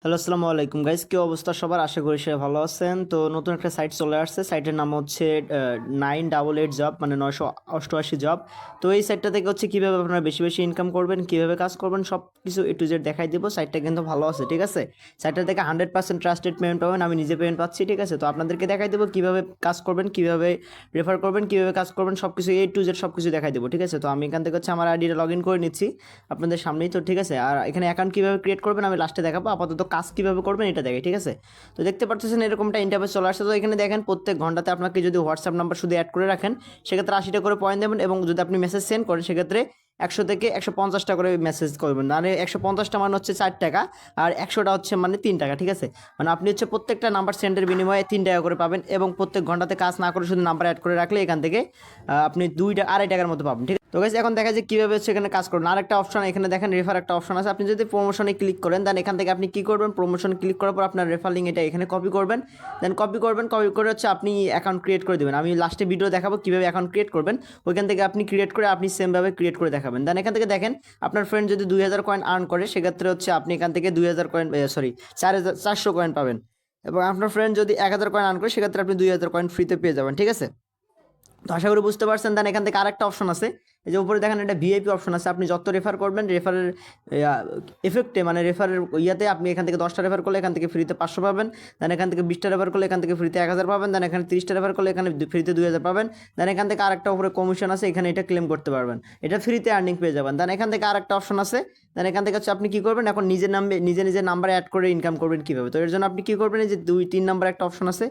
Hello, আসসালামু আলাইকুম guys. কি অবস্থা সবার? আশা করি সবাই ভালো আছেন। তো নতুন একটা সাইট চলে আসছে। সাইটের নাম হচ্ছে 988 জব, মানে 988 জব। তো এই সাইটটা থেকে হচ্ছে কীভাবে আপনারা বেশি বেশি ইনকাম করবেন, কীভাবে কাজ করবেন, সব কিছু এ টু জেড দেখাই দেবো। সাইটটা কিন্তু ভালো আছে, ঠিক আছে। সাইটটা থেকে 100% ট্রাস্টেড পেমেন্ট পাবেন। আমি নিজে পেমেন্ট পাচ্ছি, ঠিক আছে। তো আপনাদেরকে দেখাই দেবো কীভাবে কাজ করবেন, কীভাবে রেফার করবেন, কীভাবে কাজ করবেন, সব কিছু এ টু জেড সব কিছু দেখাই দেবো, ঠিক আছে। তো আমি এখান থেকে হচ্ছে আমার আইডিটা লগ ইন করে নিচ্ছি আপনাদের সামনেই, তো ঠিক আছে। আর এখানে অ্যাকাউন্ট কীভাবে ক্রিয়েট করবেন আমি লাস্টে দেখাবো। আপাতত কাজ কীভাবে করবেন এটা দেখে, ঠিক আছে। তো দেখতে পাচ্ছেন এরকমটা ইন্টারফেস চলে আসছে। তো এখানে দেখেন প্রত্যেক ঘন্টাতে আপনাকে যদি হোয়াটসঅ্যাপ নাম্বার শুধু অ্যাড করে রাখেন সেক্ষেত্রে 80টা করে পয়েন্ট দেবেন, এবং যদি আপনি মেসেজ সেন্ড করেন সেক্ষেত্রে 100 থেকে 150টা করে মেসেজ করবেন। মানে 150টা মানে হচ্ছে 4 টাকা, আর 100টা হচ্ছে মানে 3 টাকা, ঠিক আছে। মানে আপনি হচ্ছে প্রত্যেকটা নাম্বার সেন্ডের বিনিময়ে 3 টাকা করে পাবেন, এবং প্রত্যেক ঘন্টাতে কাজ না করে শুধু নাম্বার অ্যাড করে রাখলে এখান থেকে আপনি 2 2.5 টাকার মতো পাবেন, ঠিক আছে। তো গাইস এখন দেখা যায় কীভাবে হচ্ছে এখানে কাজ করবেন। আর একটা অপশন এখানে দেখেন, রেফার একটা অপশন আছে। আপনি যদি প্রমোশনে ক্লিক করেন দেন এখান থেকে আপনি কী করবেন, প্রমোশন ক্লিক করার পর আপনার রেফার লিঙ্ক এটা এখানে কপি করবেন। দেন কপি করে হচ্ছে আপনি অ্যাকাউন্ট ক্রিয়েট করে দেবেন। আমি লাস্টে ভিডিও দেখাবো কীভাবে অ্যাকাউন্ট ক্রিয়েট করবেন। ওইখান থেকে আপনি ক্রিয়েট করে আপনি সেমভাবে ক্রিয়েট করে দেখাবেন। দেন এখান থেকে দেখেন আপনার ফ্রেন্ড যদি 2000 কয়েন আর্ন করে সেক্ষেত্রে হচ্ছে আপনি এখান থেকে 2000 কয়েন, 400 কয়েন পাবেন। এবং আপনার ফ্রেন্ড যদি 1000 কয়েন আর্ন করে সেক্ষেত্রে আপনি 2000 কয়েন ফ্রিতে পেয়ে যাবেন, ঠিক আছে। তো আশা করি বুঝতে পারছেন। দেন এখান থেকে আরেকটা অপশন আছে, এই যে উপরে দেখেন একটা ভিআইপি অপশন আছে। আপনি যত রেফার করবেন রেফারের এফেক্টে, মানে রেফারের ইয়াতে আপনি এখান থেকে 10টা রেফার করলে এখান থেকে ফ্রিতে 500 পাবেন। দেন এখান থেকে 20টা রেফার করলে এখান থেকে ফ্রিতে 1000 পাবেন। দেন এখানে 30টা রেফার করলে এখানে ফ্রিতে 2000 পাবেন। দেন এখান থেকে আরেকটা উপরে কমিশন আছে, এখানে এটা ক্লেম করতে পারবেন, এটা ফ্রিতে আর্নিং পেয়ে যাবেন। দেন এখান থেকে আরেকটা অপশন আছে। দেন এখান থেকে হচ্ছে আপনি কী করবেন, এখন নিজের নাম্বার অ্যাড করে ইনকাম করবেন কীভাবে। তো এর জন্য আপনি কী করবেন, এই যে 2 3 নাম্বার একটা অপশন আছে,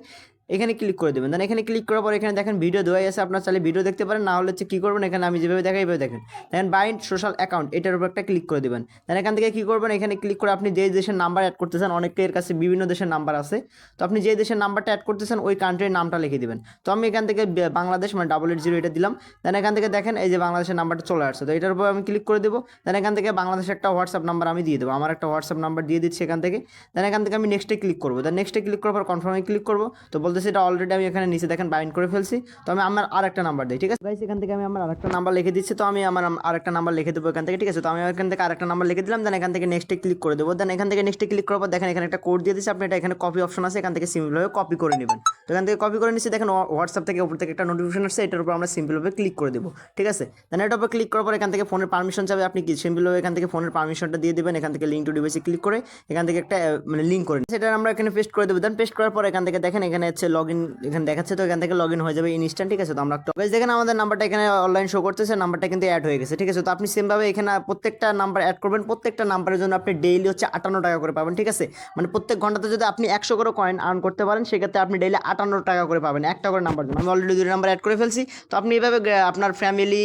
এখানে ক্লিক করে দেবেন। দেন এখানে ক্লিক করার পর এখানে দেখেন ভিডিও দেওয়াই আছে, আপনার চাইলে ভিডিও দেখতে পারেন, না হলে হচ্ছে কী করবেন, এখানে আমি যেভাবে দেখাই এইভাবে দেখেন। দেখেন বাইন্ড সোশ্যাল অ্যাকাউন্ট, এটার উপর একটা ক্লিক করে দেবেন। দেন এখান থেকে কী করবেন, এখানে ক্লিক করে আপনি যে দেশের নাম্বার অ্যাড করতেছেন, অনেকের কাছে বিভিন্ন দেশের নাম্বার আছে, তো আপনি যে দেশের নাম্বারটা অ্যাড করতেছেন ওই কান্ট্রির নামটা লিখে দিবেন। তো আমি এখান থেকে বাংলাদেশ মানে 880 এটা দিলাম। দেন এখান থেকে দেখেন এই যে বাংলাদেশের নাম্বারটা চলে আসছে, তো এটার উপর আমি ক্লিক করে দেবো। দেন এখান থেকে বাংলাদেশের একটা হোয়াটসঅ্যাপ নাম্বার আমি দিয়ে দেবো, আমার একটা হোয়াটসঅ্যাপ নাম্বার দিয়ে দিচ্ছি এখান থেকে। দেন এখান থেকে আমি নেক্সটে ক্লিক করবো। দেন নেক্সটে ক্লিক করার পর কনফার্মে ক্লিক করবো। তো বলতেছে এটা অলরেডি আমি এখানে নিচে দেখেন বাইন্ড করে ফেলছি। তো আমি আমার আরেকটা নাম্বার দিই, ঠিক আছে গাইস। এখান থেকে আমি আমার আরেকটা নাম্বার লিখে দিচ্ছি। তো আমি আমার আরেকটা নাম্বার লিখে দেবো এখান থেকে, ঠিক আছে। তো আমি এখান থেকে আরেকটা নাম্বার লিখে দিলাম। দেন এখান থেকে নেক্সটে ক্লিক করে দেবো। দেন এখান থেকে নেক্সটে ক্লিক করার পর দেখেন এখানে একটা কোড দিয়ে দিচ্ছি, আপনি এটা এখানে কপি অপশন আছে, এখান থেকে সিম্পলভাবে কপি করে নেবেন। তো এখান থেকে কপি করে নিচ্ছি। দেখেন হোয়াটসঅ্যাপ থেকে উপর থেকে একটা নোটিফিকেশন আসছে, এটার উপর আমরা সিম্পলভাবে ক্লিক করে দেবো, ঠিক আছে। দেন এটার উপর ক্লিক করার পর এখান থেকে ফোনের পারমিশন চাবে, আপনি কি সিম্পলভাবে এখান থেকে ফোনের পারমিশনটা দিয়ে দেবেন। এখান থেকে লিঙ্ক টু ডিভাইসে ক্লিক করে এখান থেকে একটা মানে লিঙ্ক করে সেটা আমরা এখানে পেস্ট করে দেবো। দেন পেস্ট করার পর এখান থেকে দেখেন এখানে হচ্ছে লগ ইন এখানে দেখাচ্ছে, তো এখান থেকে লগ ইন হয়ে যাবে ইনস্ট্যান্ট, ঠিক আছে। তো আমরা দেখেন আমাদের নাম্বারটা এখানে অনলাইন শো করতেছে, নাম্বারটা কিন্তু অ্যাড হয়ে গেছে, ঠিক আছে। তো আপনি সেমভাবে এখানে প্রত্যেকটা নাম্বার অ্যাড করবেন, প্রত্যেকটা নাম্বারের জন্য আপনি ডেইলি হচ্ছে 58 টাকা করে পাবেন, ঠিক আছে। মানে প্রত্যেক ঘন্টাতে যদি আপনি 100 করে কয়েন আর্ন করতে পারেন সেক্ষেত্রে আপনি ডেইলি 58 টাকা করে পাবেন, একটা করে নাম্বার জন্য। আমি অলরেডি 2 নাম্বার অ্যাড করে ফেলছি। তো আপনি এভাবে আপনার ফ্যামিলি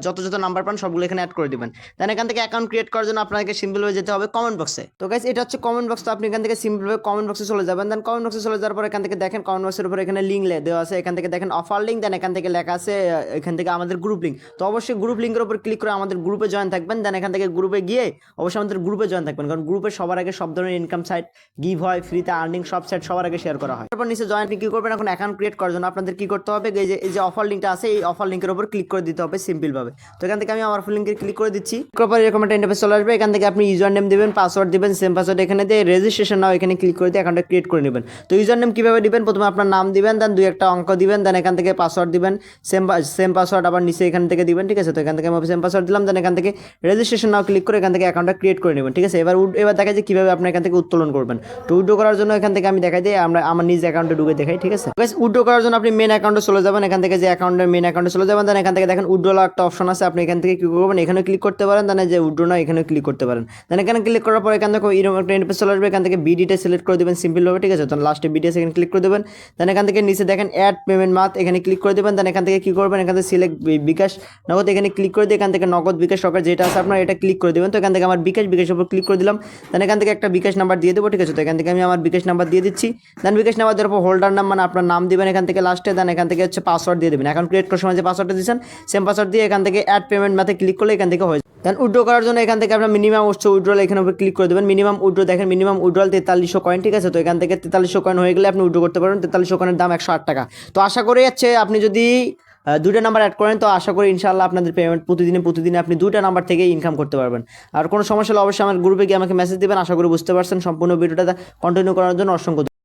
যত নাম্বার পান সবগুলো এখানে অ্যাড করে দেবেন। দেন এখান থেকে অ্যাকাউন্ট ক্রিয়েট করার জন্য আপনাকে সিম্পলভাবে যেতে হবে কমেন্ট বক্সে। তো গাইস এটা হচ্ছে কমেন্ট বক্স। তো আপনি এখান থেকে সিম্পলভাবে কমেন্ট বক্সে চলে যাবেন। দেন কমেন্ট বক্সে চলে যাওয়ার পর এখান থেকে দেখেন কমেন্ট বক্সের উপর এখানে লিঙ্ক দেওয়া আছে, এখান থেকে দেখেন অফার লিঙ্ক। দেন এখান থেকে লেখা আছে এখান থেকে আমাদের গ্রুপ লিঙ্ক। তো অবশ্যই গ্রুপ লিঙ্কের উপর ক্লিক করে আমাদের গ্রুপে জয়েন থাকবেন। দেন এখান থেকে গ্রুপে গিয়ে অবশ্যই আমাদের গ্রুপে জয়েন থাকবেন, কারণ গ্রুপে সবার আগে সব ধরনের ইনকাম সাইট গিভ হয়, ফ্রিতে আর্নিং সব সাইট সবার আগে শেয়ার করা হয়। তারপর নিচে জয়েন আপনি কী করবেন, এখন অ্যাকাউন্ট ক্রিয়েট করার জন্য আপনাদের কী করতে হবে, এই যে অফার লিঙ্কটা আছে এই অফার লিঙ্কের উপর ক্লিক করে দিতে হবে সিম্পলভাবে। তো এখান থেকে আমি আমার অফার লিঙ্কে ক্লিক করে দিচ্ছি। তারপর এরকম একটা ইন্টারফেস চলে আসবে। এখান থেকে আপনি ইউজার নেম দেবেন, পাসওয়ার্ড দিবেন, সেম পাসওয়ার্ড এখানে দিয়ে রেজিস্ট্রেশন নাও এখানে ক্লিক করে দিয়ে অ্যাকাউন্টটা ক্রিয়েট করে নেবেন। তো ইউজার নেম কীভাবে দিবেন, প্রথমে আপনার নাম দিবেন, দেন 2 একটা অঙ্ক দিবেন, দেন এখান থেকে পাসওয়ার্ড দিবেন, সেম পাসওয়ার্ড আবার নিচে এখান থেকে দিবেন, ঠিক আছে। তো এখান থেকে আমি সেম পাসওয়ার্ড দিলাম। দেন এখান থেকে রেজিস্ট্রেশন নাও ক্লিক করে এখান থেকে অ্যাকাউন্টটা ক্রিয়েট করে নেবেন, ঠিক আছে। এবার দেখা যায় কীভাবে আপনি এখান থেকে উত্তোলন করবেন। তো উইথড্র করার জন্য এখান থেকে আমি দেখাই দিই, আমরা আমার নিজ অ্যাকাউন্টে ঢুকে দেখাই, ঠিক আছে। উইথড্র করার জন্য আপনি মেন অ্যাকাউন্টে চলে যাবেন, এখান থেকে যে অ্যাকাউন্টের মেন অ্যাকাউন্টে চলে যাবেন। দেন এখান থেকে দেখেন উইথড্র একটা অপশন আছে, আপনি এখান থেকে কী করবেন, এখানে ক্লিক করতে পারেন। দেন যে উইথড্র না এখানে ক্লিক করতে পারেন। দেন এখানে ক্লিক করার পর এখান থেকে এরকম একটা ইন্টারফেস চলে আসবে। এখান থেকে বিডিটা সিলেক্ট করে দেবেন সিম্পলভাবে, ঠিক আছে। তো লাস্টে বিডিএস এখানে ক্লিক করে দেবেন। দেন এখান থেকে নিচে দেখেন অ্যাড পেমেন্ট মাথ এখানে ক্লিক করে দেবেন। দেন এখান থেকে কী করবেন, এখান থেকে সিলেক্ট বিকাশ নগদ এখানে ক্লিক করে দিয়ে এখান থেকে নগদ বিকাশ সরকার যেটা আছে আপনার এটা ক্লিক করে দেবেন। তো এখান থেকে আমার বিকাশের উপর ক্লিক করে দিলাম। দেন এখান থেকে একটা বিকাশ নাম্বার দিয়ে দেবো, ঠিক আছে। তো এখান থেকে আমি আমার বিকাশ নাম্বার দিয়ে দিচ্ছি। দেন বিকাশ নাম্বার দেওয়ার পর হোল্ডার নাম মানে আপনার নাম দিবেন এখান থেকে লাস্টে। দেন এখান থেকে হচ্ছে পাসওয়ার্ড দিয়ে দেবেন, এখন ক্রিয়েট করার সময় যে পাসওয়ার্ডটা দিয়েছেন সেম পাসওয়ার্ড দিয়ে এখান থেকে অ্যাড পেমেন্ট মাথে ক্লিক করলে এখান থেকে হয়ে যায়। দেন উইথড্র করার জন্য এখান থেকে আপনার মিনিমাম উইথড্রল এখানে উপরে ক্লিক করে দেবেন। মিনিমাম উইথড্র দেখেন মিনিমাম উইথড্রল 4300 কয়েন, ঠিক আছে। তো এখান থেকে 4300 কয়েন হয়ে গেলে আপনি উইথড্র করতে পারবেন। 4300 কয়েনের দাম 108 টাকা। তো আশা করি আপনি যদি দুইটা নাম্বার অ্যাড করেন, তো আশা করি ইনশাআল্লাহ আপনাদের পেমেন্ট প্রতিদিনে আপনি দুইটা নাম্বার থেকে ইনকাম করতে পারবেন। আর কোনো সমস্যা হলে অবশ্যই আমার গ্রুপে গিয়ে আমাকে মেসেজ দেবেন। আশা করি বুঝতে পারছেন। সম্পূর্ণ ভিডিওটা কন্টিনিউ করার জন্য অসংখ্য